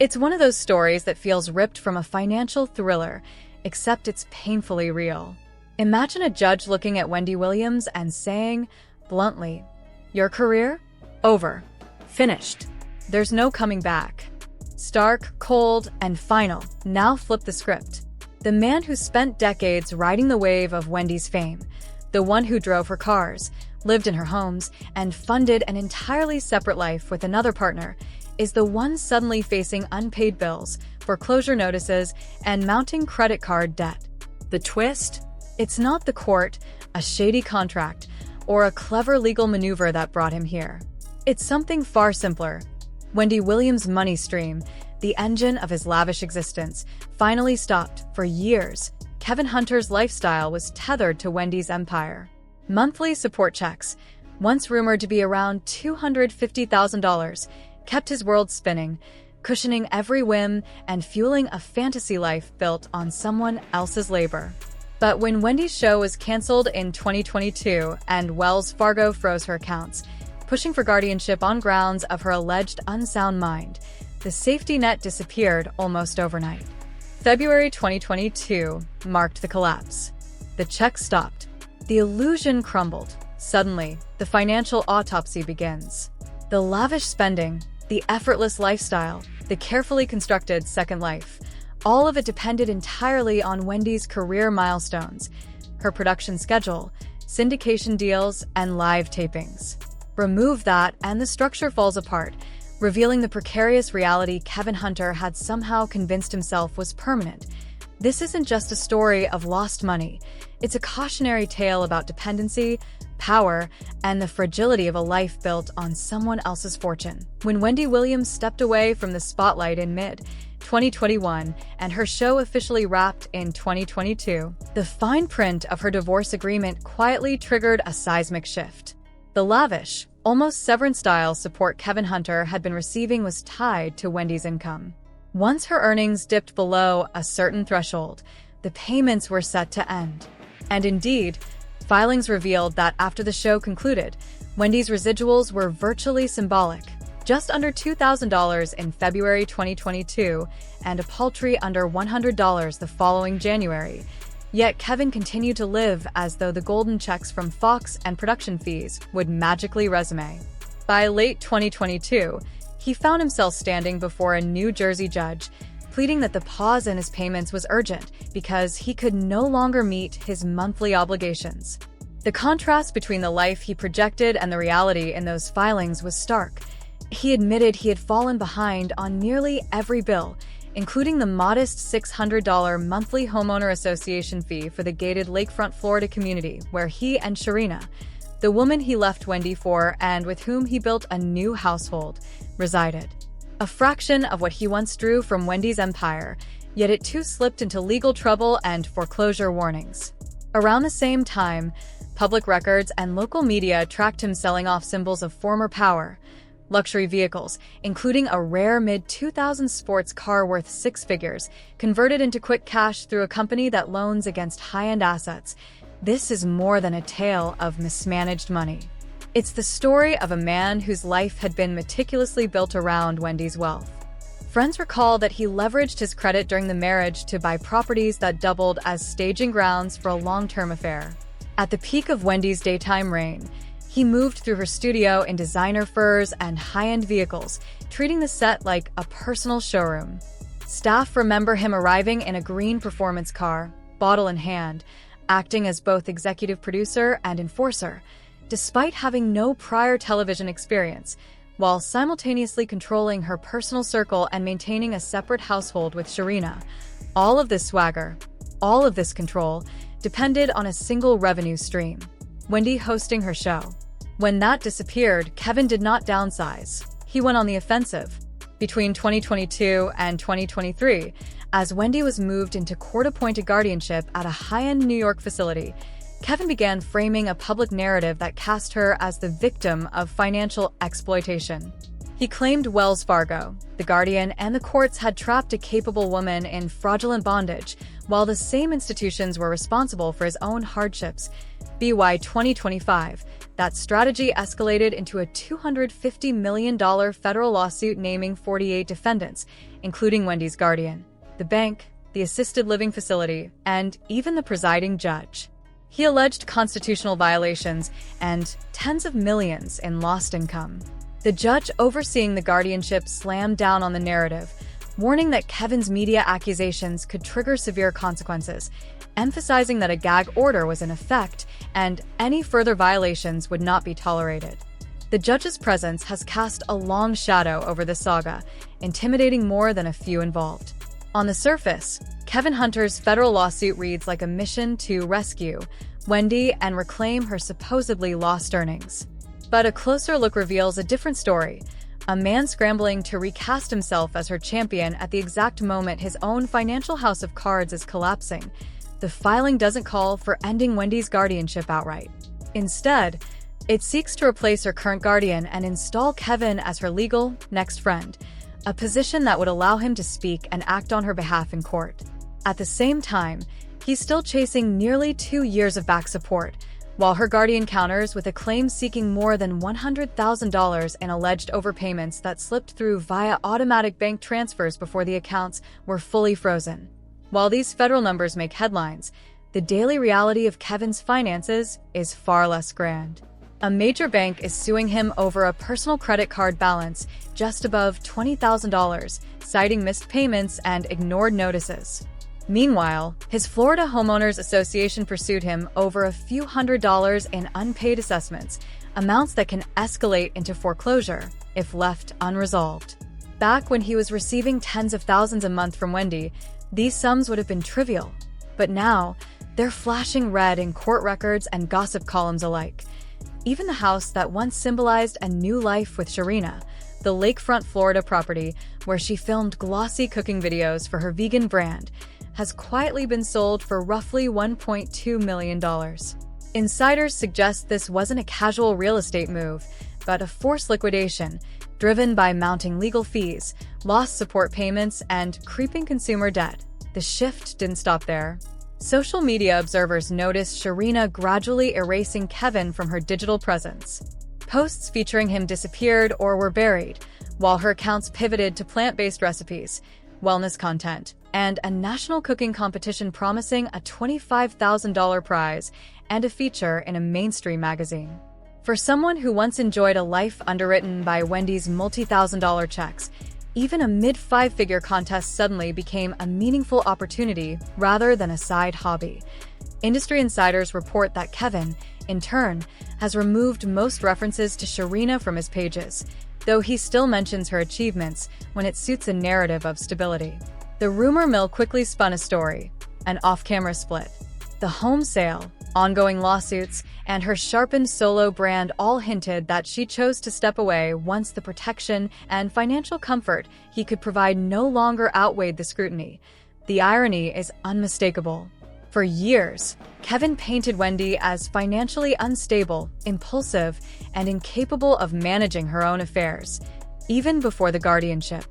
It's one of those stories that feels ripped from a financial thriller, except it's painfully real. Imagine a judge looking at Wendy Williams and saying, bluntly, "Your career? Over. Finished. There's no coming back." Stark, cold, and final. Now flip the script. The man who spent decades riding the wave of Wendy's fame, the one who drove her cars, lived in her homes, and funded an entirely separate life with another partner, is the one suddenly facing unpaid bills, foreclosure notices, and mounting credit card debt. The twist? It's not the court, a shady contract, or a clever legal maneuver that brought him here. It's something far simpler. Wendy Williams' money stream, the engine of his lavish existence, finally stopped. For years, Kevin Hunter's lifestyle was tethered to Wendy's empire. Monthly support checks, once rumored to be around $250,000, kept his world spinning, cushioning every whim and fueling a fantasy life built on someone else's labor. But when Wendy's show was canceled in 2022 and Wells Fargo froze her accounts, pushing for guardianship on grounds of her alleged unsound mind, the safety net disappeared almost overnight. February 2022 marked the collapse. The check stopped. The illusion crumbled. Suddenly, the financial autopsy begins. The lavish spending, the effortless lifestyle, the carefully constructed second life, all of it depended entirely on Wendy's career milestones, her production schedule, syndication deals, and live tapings. Remove that, and the structure falls apart, revealing the precarious reality Kevin Hunter had somehow convinced himself was permanent. This isn't just a story of lost money. It's a cautionary tale about dependency, power, and the fragility of a life built on someone else's fortune. When Wendy Williams stepped away from the spotlight in mid-2021 and her show officially wrapped in 2022, the fine print of her divorce agreement quietly triggered a seismic shift. The lavish, almost Severance-style support Kevin Hunter had been receiving was tied to Wendy's income. Once her earnings dipped below a certain threshold, the payments were set to end. And indeed, filings revealed that after the show concluded, Wendy's residuals were virtually symbolic, just under $2,000 in February 2022 and a paltry under $100 the following January. Yet Kevin continued to live as though the golden checks from Fox and production fees would magically resume. By late 2022, he found himself standing before a New Jersey judge, pleading that the pause in his payments was urgent because he could no longer meet his monthly obligations. The contrast between the life he projected and the reality in those filings was stark. He admitted he had fallen behind on nearly every bill, including the modest $600 monthly homeowner association fee for the gated lakefront Florida community where he and Sharina, the woman he left Wendy for and with whom he built a new household, resided. A fraction of what he once drew from Wendy's empire, yet it too slipped into legal trouble and foreclosure warnings. Around the same time, public records and local media tracked him selling off symbols of former power, luxury vehicles, including a rare mid-2000s sports car worth six figures, converted into quick cash through a company that loans against high-end assets. This is more than a tale of mismanaged money. It's the story of a man whose life had been meticulously built around Wendy's wealth. Friends recall that he leveraged his credit during the marriage to buy properties that doubled as staging grounds for a long-term affair. At the peak of Wendy's daytime reign, he moved through her studio in designer furs and high-end vehicles, treating the set like a personal showroom. Staff remember him arriving in a green performance car, bottle in hand, acting as both executive producer and enforcer, despite having no prior television experience, while simultaneously controlling her personal circle and maintaining a separate household with Sharina. All of this swagger, all of this control, depended on a single revenue stream: Wendy hosting her show. When that disappeared, Kevin did not downsize. He went on the offensive. Between 2022 and 2023, as Wendy was moved into court-appointed guardianship at a high-end New York facility, Kevin began framing a public narrative that cast her as the victim of financial exploitation. He claimed Wells Fargo, the Guardian, and the courts had trapped a capable woman in fraudulent bondage, while the same institutions were responsible for his own hardships. by 2025, that strategy escalated into a $250 million federal lawsuit naming 48 defendants, including Wendy's guardian, the bank, the assisted living facility, and even the presiding judge. He alleged constitutional violations and tens of millions in lost income. The judge overseeing the guardianship slammed down on the narrative, warning that Kevin's media accusations could trigger severe consequences, emphasizing that a gag order was in effect and any further violations would not be tolerated. The judge's presence has cast a long shadow over the saga, intimidating more than a few involved. On the surface, Kevin Hunter's federal lawsuit reads like a mission to rescue Wendy and reclaim her supposedly lost earnings. But a closer look reveals a different story, a man scrambling to recast himself as her champion at the exact moment his own financial house of cards is collapsing. The filing doesn't call for ending Wendy's guardianship outright. Instead, it seeks to replace her current guardian and install Kevin as her legal next friend, a position that would allow him to speak and act on her behalf in court. At the same time, he's still chasing nearly 2 years of back support, while her guardian counters with a claim seeking more than $100,000 in alleged overpayments that slipped through via automatic bank transfers before the accounts were fully frozen. While these federal numbers make headlines, the daily reality of Kevin's finances is far less grand. A major bank is suing him over a personal credit card balance just above $20,000, citing missed payments and ignored notices. Meanwhile, his Florida Homeowners Association pursued him over a few $100s in unpaid assessments, amounts that can escalate into foreclosure if left unresolved. Back when he was receiving tens of thousands a month from Wendy, these sums would have been trivial. But now, they're flashing red in court records and gossip columns alike. Even the house that once symbolized a new life with Sharina, the lakefront Florida property where she filmed glossy cooking videos for her vegan brand, has quietly been sold for roughly $1.2 million. Insiders suggest this wasn't a casual real estate move, but a forced liquidation, driven by mounting legal fees, lost support payments, and creeping consumer debt. The shift didn't stop there. Social media observers noticed Sharina gradually erasing Kevin from her digital presence. Posts featuring him disappeared or were buried, while her accounts pivoted to plant-based recipes, wellness content, and a national cooking competition promising a $25,000 prize and a feature in a mainstream magazine. For someone who once enjoyed a life underwritten by Wendy's multi-thousand-dollar checks, even a mid-five-figure contest suddenly became a meaningful opportunity rather than a side hobby. Industry insiders report that Kevin, in turn, has removed most references to Sharina from his pages, though he still mentions her achievements when it suits a narrative of stability. The rumor mill quickly spun a story: an off-camera split, the home sale, ongoing lawsuits, and her sharpened solo brand all hinted that she chose to step away once the protection and financial comfort he could provide no longer outweighed the scrutiny. The irony is unmistakable. For years, Kevin painted Wendy as financially unstable, impulsive, and incapable of managing her own affairs, even before the guardianship.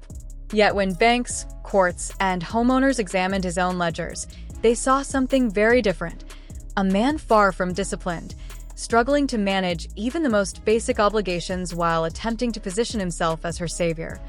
Yet when banks, courts, and homeowners examined his own ledgers, they saw something very different. A man far from disciplined, struggling to manage even the most basic obligations while attempting to position himself as her savior.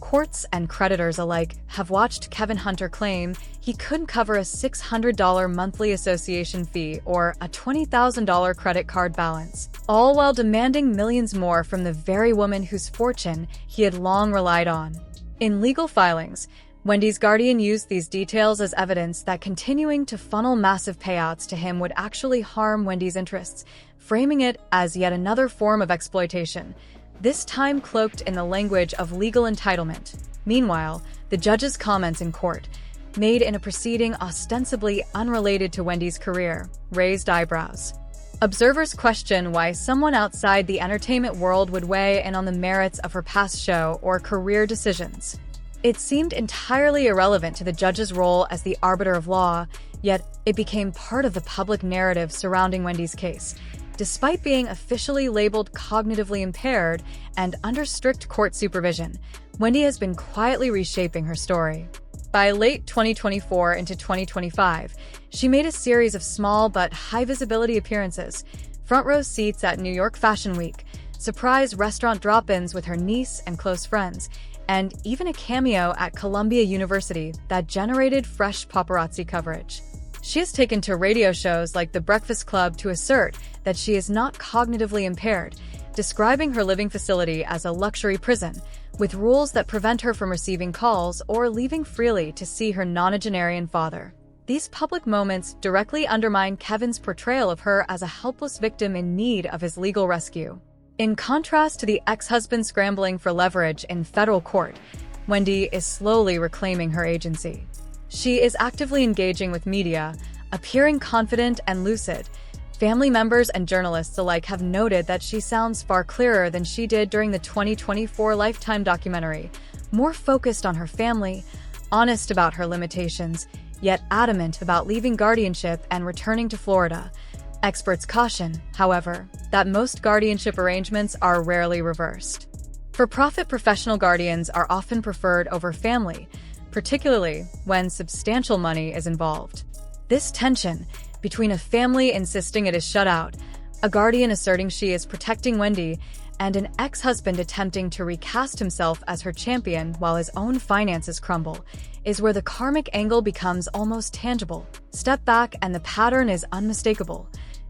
Courts and creditors alike have watched Kevin Hunter claim he couldn't cover a $600 monthly association fee or a $20,000 credit card balance, all while demanding millions more from the very woman whose fortune he had long relied on. In legal filings, Wendy's guardian used these details as evidence that continuing to funnel massive payouts to him would actually harm Wendy's interests, framing it as yet another form of exploitation, this time cloaked in the language of legal entitlement. Meanwhile, the judge's comments in court, made in a proceeding ostensibly unrelated to Wendy's career, raised eyebrows. Observers question why someone outside the entertainment world would weigh in on the merits of her past show or career decisions. It seemed entirely irrelevant to the judge's role as the arbiter of law, yet it became part of the public narrative surrounding Wendy's case. Despite being officially labeled cognitively impaired and under strict court supervision, Wendy has been quietly reshaping her story. By late 2024 into 2025, she made a series of small but high-visibility appearances, front-row seats at New York Fashion Week, surprise restaurant drop-ins with her niece and close friends, and even a cameo at Columbia University that generated fresh paparazzi coverage. She has taken to radio shows like The Breakfast Club to assert that she is not cognitively impaired, describing her living facility as a luxury prison, with rules that prevent her from receiving calls or leaving freely to see her nonagenarian father. These public moments directly undermine Kevin's portrayal of her as a helpless victim in need of his legal rescue. In contrast to the ex-husband scrambling for leverage in federal court, Wendy is slowly reclaiming her agency. She is actively engaging with media, appearing confident and lucid. Family members and journalists alike have noted that she sounds far clearer than she did during the 2024 Lifetime documentary, more focused on her family, honest about her limitations, yet adamant about leaving guardianship and returning to Florida. Experts caution, however, that most guardianship arrangements are rarely reversed. For-profit professional guardians are often preferred over family, particularly when substantial money is involved. This tension between a family insisting it is shut out, a guardian asserting she is protecting Wendy, and an ex-husband attempting to recast himself as her champion while his own finances crumble, is where the karmic angle becomes almost tangible. Step back and the pattern is unmistakable.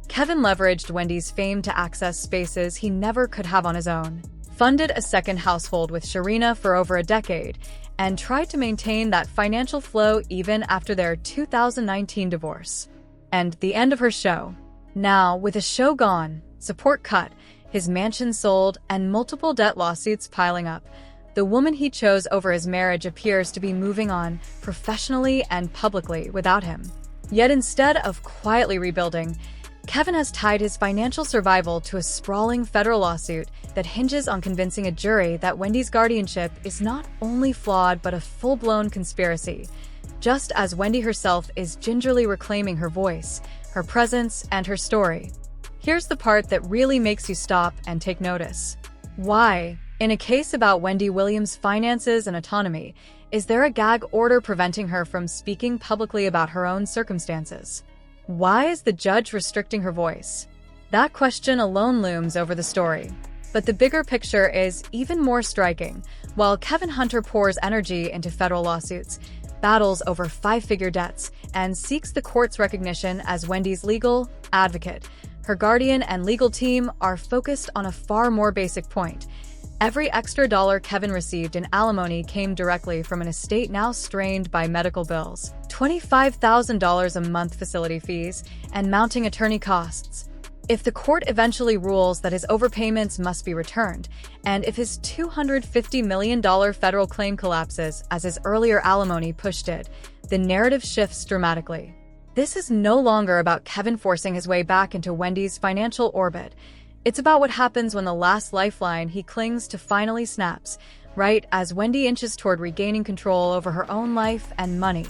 Kevin leveraged Wendy's fame to access spaces he never could have on his own, funded a second household with Sharina for over a decade, and tried to maintain that financial flow even after their 2019 divorce. And the end of her show. Now, with a show gone, support cut, his mansion sold, and multiple debt lawsuits piling up, the woman he chose over his marriage appears to be moving on professionally and publicly without him. Yet instead of quietly rebuilding, Kevin has tied his financial survival to a sprawling federal lawsuit that hinges on convincing a jury that Wendy's guardianship is not only flawed but a full-blown conspiracy, just as Wendy herself is gingerly reclaiming her voice, her presence, and her story. Here's the part that really makes you stop and take notice. Why, in a case about Wendy Williams' finances and autonomy, is there a gag order preventing her from speaking publicly about her own circumstances? Why is the judge restricting her voice? That question alone looms over the story. But the bigger picture is even more striking. While Kevin Hunter pours energy into federal lawsuits, battles over five-figure debts, and seeks the court's recognition as Wendy's legal advocate, her guardian and legal team are focused on a far more basic point. Every extra dollar Kevin received in alimony came directly from an estate now strained by medical bills, $25,000 a month facility fees, and mounting attorney costs. If the court eventually rules that his overpayments must be returned, and if his $250 million federal claim collapses as his earlier alimony pushed it, the narrative shifts dramatically. This is no longer about Kevin forcing his way back into Wendy's financial orbit. It's about what happens when the last lifeline he clings to finally snaps, right as Wendy inches toward regaining control over her own life and money.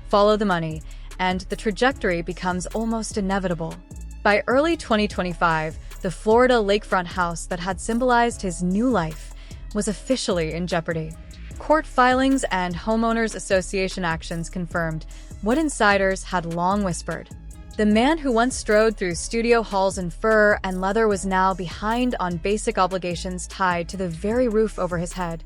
Follow the money, and the trajectory becomes almost inevitable. By early 2025, the Florida lakefront house that had symbolized his new life was officially in jeopardy. Court filings and homeowners association actions confirmed what insiders had long whispered. The man who once strode through studio halls in fur and leather was now behind on basic obligations tied to the very roof over his head.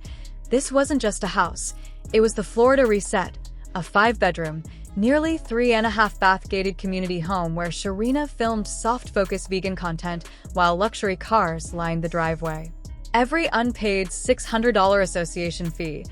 This wasn't just a house. It was the Florida Reset, a 5-bedroom, nearly 3.5-bath gated community home where Sharina filmed soft-focus vegan content while luxury cars lined the driveway. Every unpaid $600 association fee,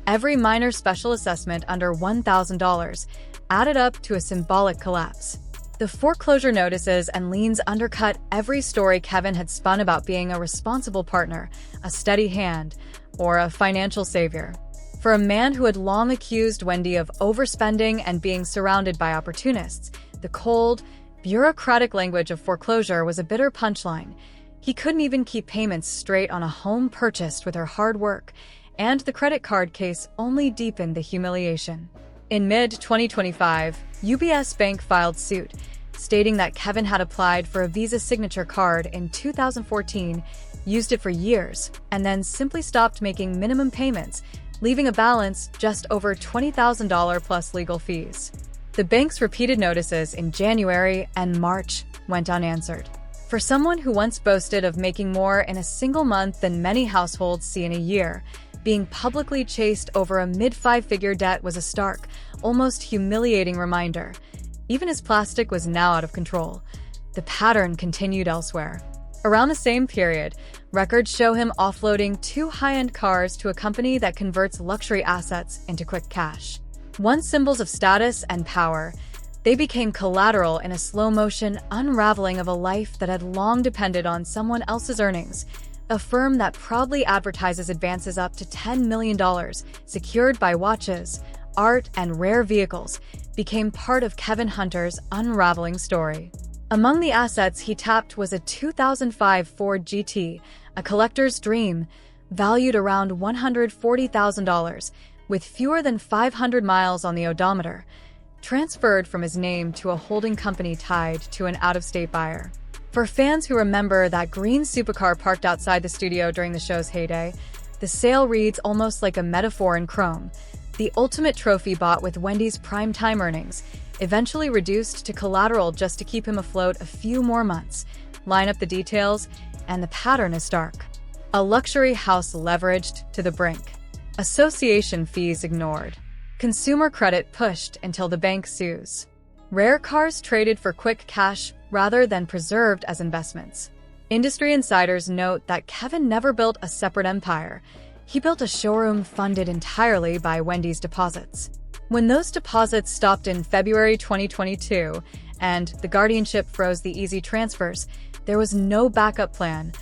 every minor special assessment under $1,000, added up to a symbolic collapse. The foreclosure notices and liens undercut every story Kevin had spun about being a responsible partner, a steady hand, or a financial savior. For a man who had long accused Wendy of overspending and being surrounded by opportunists, the cold, bureaucratic language of foreclosure was a bitter punchline. He couldn't even keep payments straight on a home purchased with her hard work, and the credit card case only deepened the humiliation. In mid-2025, UBS Bank filed suit, stating that Kevin had applied for a Visa signature card in 2014, used it for years, and then simply stopped making minimum payments, leaving a balance just over $20,000 plus legal fees. The bank's repeated notices in January and March went unanswered. For someone who once boasted of making more in a single month than many households see in a year, being publicly chased over a mid-five-figure debt was a stark, almost humiliating reminder. Even as plastic was now out of control, the pattern continued elsewhere. Around the same period, records show him offloading 2 high-end cars to a company that converts luxury assets into quick cash. Once symbols of status and power, they became collateral in a slow-motion unraveling of a life that had long depended on someone else's earnings. A firm that proudly advertises advances up to $10 million, secured by watches, art, and rare vehicles, became part of Kevin Hunter's unraveling story. Among the assets he tapped was a 2005 Ford GT, a collector's dream, valued around $140,000, with fewer than 500 miles on the odometer, transferred from his name to a holding company tied to an out-of-state buyer. For fans who remember that green supercar parked outside the studio during the show's heyday, the sale reads almost like a metaphor in chrome. The ultimate trophy bought with Wendy's primetime earnings, eventually reduced to collateral just to keep him afloat a few more months. Line up the details, and the pattern is stark. A luxury house leveraged to the brink. Association fees ignored. Consumer credit pushed until the bank sues. Rare cars traded for quick cash rather than preserved as investments. Industry insiders note that Kevin never built a separate empire. He built a showroom funded entirely by Wendy's deposits. When those deposits stopped in February 2022 and the guardianship froze the easy transfers, there was no backup plan,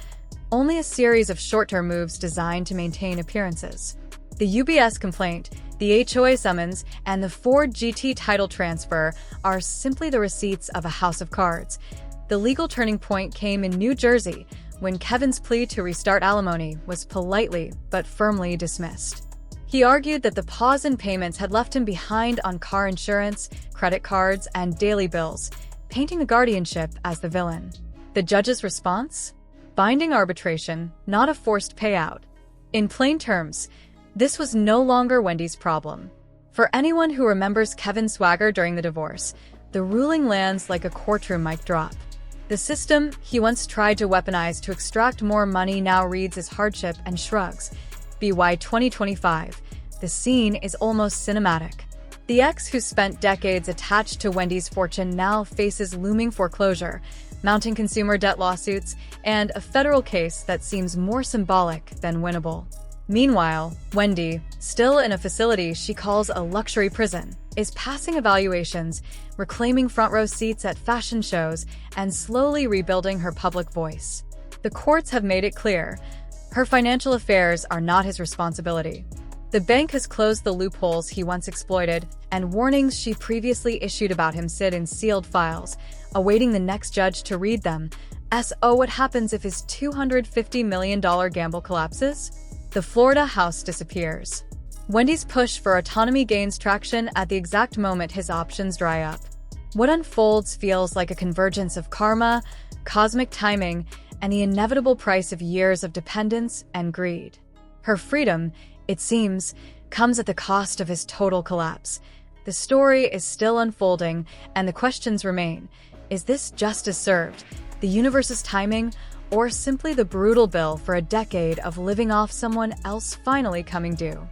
only a series of short-term moves designed to maintain appearances. The UBS complaint, the HOA summons, and the Ford GT title transfer are simply the receipts of a house of cards. The legal turning point came in New Jersey when Kevin's plea to restart alimony was politely but firmly dismissed. He argued that the pause in payments had left him behind on car insurance, credit cards, and daily bills, painting the guardianship as the villain. The judge's response? Binding arbitration, not a forced payout. In plain terms, this was no longer Wendy's problem. For anyone who remembers Kevin's swagger during the divorce, the ruling lands like a courtroom mic drop. The system he once tried to weaponize to extract more money now reads as hardship and shrugs. BY 2025. The scene is almost cinematic. The ex who spent decades attached to Wendy's fortune now faces looming foreclosure, mounting consumer debt lawsuits, and a federal case that seems more symbolic than winnable. Meanwhile, Wendy, still in a facility she calls a luxury prison, is passing evaluations, reclaiming front-row seats at fashion shows, and slowly rebuilding her public voice. The courts have made it clear, her financial affairs are not his responsibility. The bank has closed the loopholes he once exploited, and warnings she previously issued about him sit in sealed files, awaiting the next judge to read them. So what happens if his $250 million gamble collapses? The Florida house disappears. Wendy's push for autonomy gains traction at the exact moment his options dry up. What unfolds feels like a convergence of karma, cosmic timing, and the inevitable price of years of dependence and greed. Her freedom, it seems, comes at the cost of his total collapse. The story is still unfolding, and the questions remain. Is this justice served, the universe's timing, or simply the brutal bill for a decade of living off someone else finally coming due?